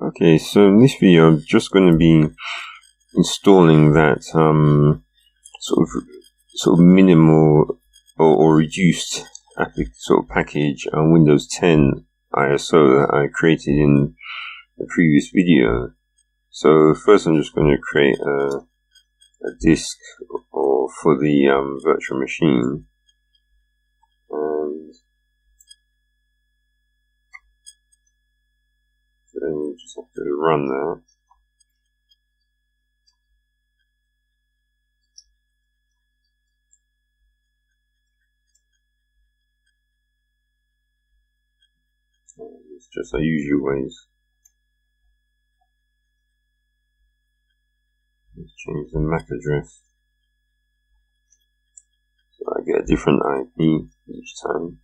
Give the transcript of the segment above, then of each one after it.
Okay, so in this video I'm just going to be installing that sort of minimal or reduced sort of package on Windows 10 ISO that I created in the previous video. So first I'm just going to create a disk for the virtual machine, and then you just have to run that. It's just the usual ways. Let's change the MAC address so I get a different IP each time.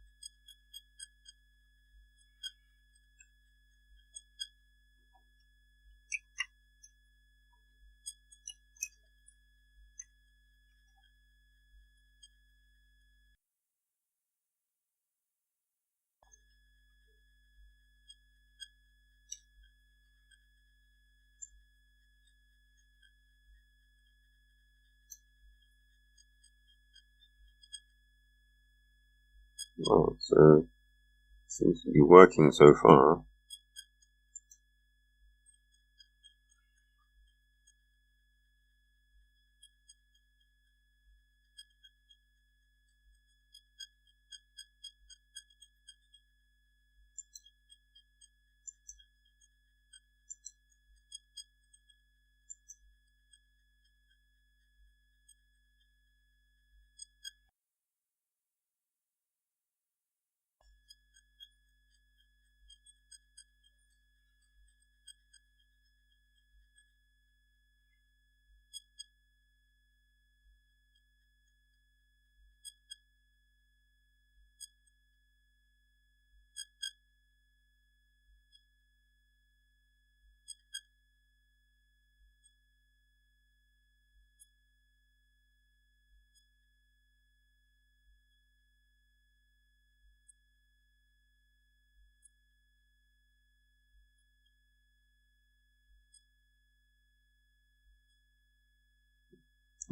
Well, so seems to be working so far.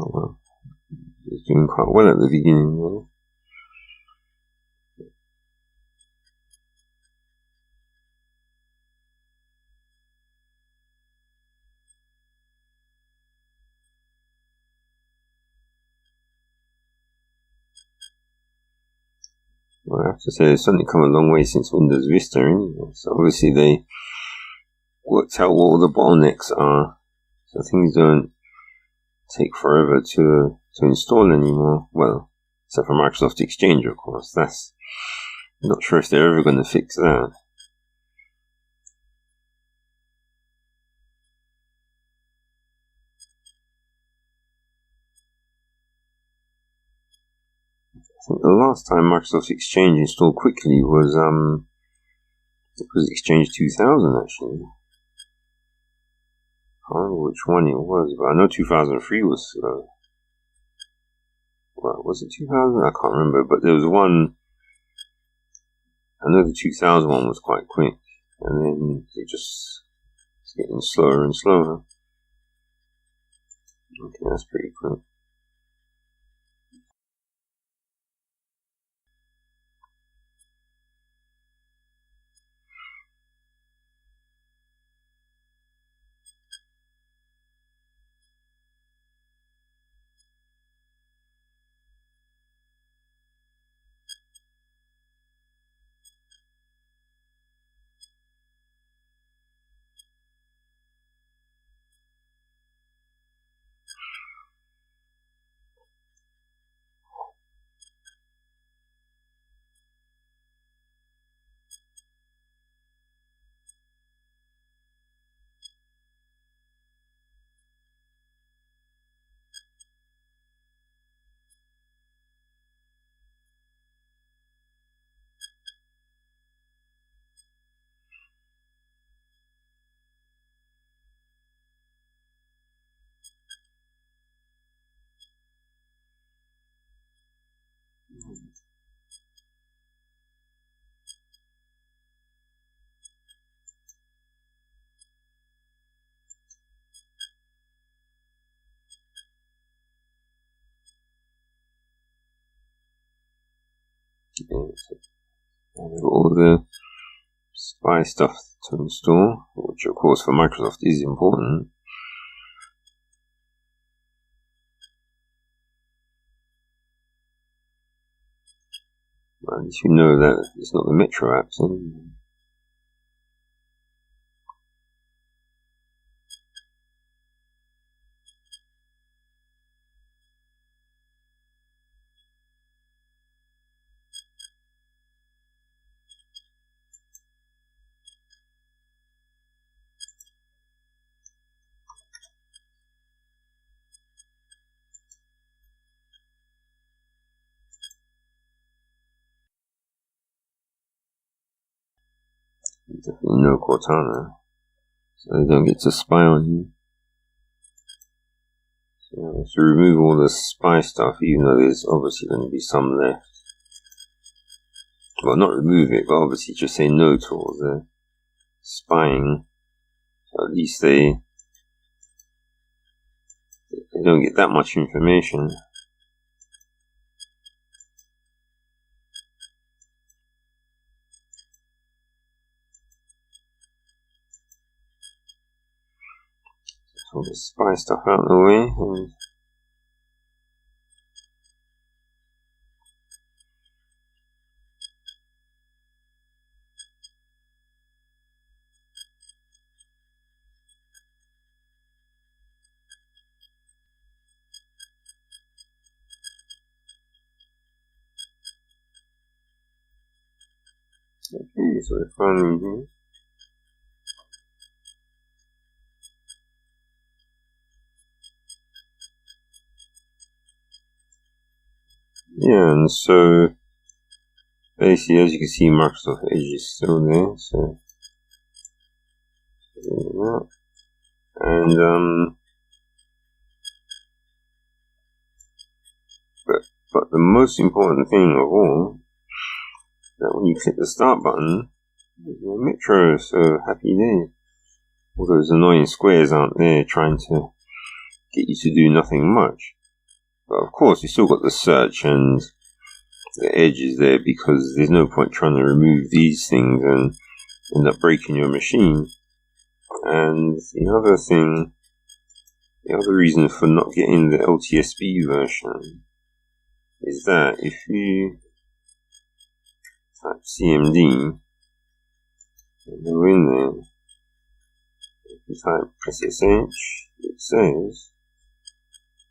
Oh well, it's doing quite well at the beginning, really. Well, I have to say, it's certainly come a long way since Windows Vista, anyway. So obviously they worked out what all the bottlenecks are, so things don't take forever to install anymore. Well, except for Microsoft Exchange, of course. That's not sure if they're ever going to fix that. I think the last time Microsoft Exchange installed quickly was it was Exchange 2000 actually. I don't know which one it was, but I know 2003 was slow. Well, was it 2000? I can't remember, but there was one. I know the 2000 one was quite quick, and then it just it's getting slower and slower. Okay, that's pretty quick. Yeah, so I've got all the spy stuff to install, which of course for Microsoft is important. But at least you know that it's not the Metro apps anymore. Definitely no Cortana, so they don't get to spy on you. So to remove all the spy stuff, even though there's obviously going to be some left. Well, not remove it, but obviously just say no to all the spying. So at least they don't get that much information. All the spy stuff out of the way, and okay, so we're finally here. Yeah, and so basically, as you can see, Microsoft Edge is still there, so that. And but the most important thing of all, that when you click the start button, your Metro, so happy day. All those annoying squares aren't there trying to get you to do nothing much. But of course, you still got the search and the Edge is there, because there's no point trying to remove these things and end up breaking your machine. And the other reason for not getting the LTSB version is that if you type CMD and go in there, if you type SSH, it says,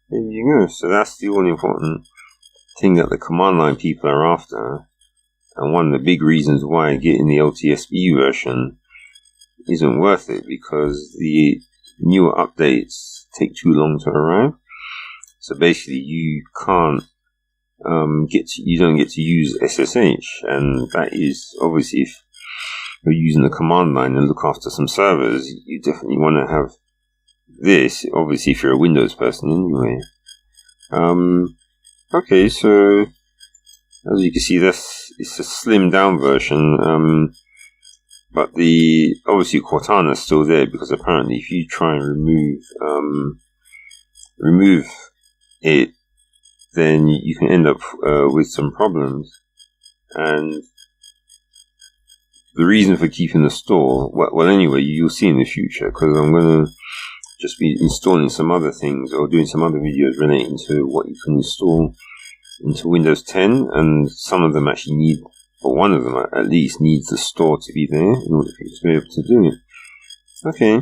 there you go. So that's the all important thing that the command line people are after, and one of the big reasons why getting the LTSB version isn't worth it, because the newer updates take too long to arrive. So basically you can't you don't get to use SSH, and that is obviously, if you're using the command line and look after some servers, you definitely want to have this, obviously if you're a Windows person anyway. Okay, so as you can see, it's a slimmed down version, but the obviously Cortana is still there, because apparently if you try and remove it, then you can end up with some problems. And the reason for keeping the store, well anyway, you'll see in the future, because I'm going to just be installing some other things, or doing some other videos relating to what you can install into Windows 10, and some of them actually need, or one of them at least needs the store to be there in order for you to be able to do it. Okay,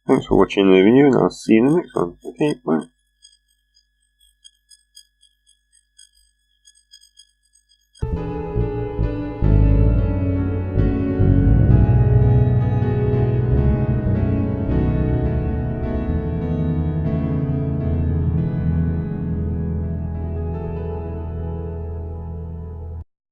thanks for watching the video, and I'll see you in the next one. Okay, bye.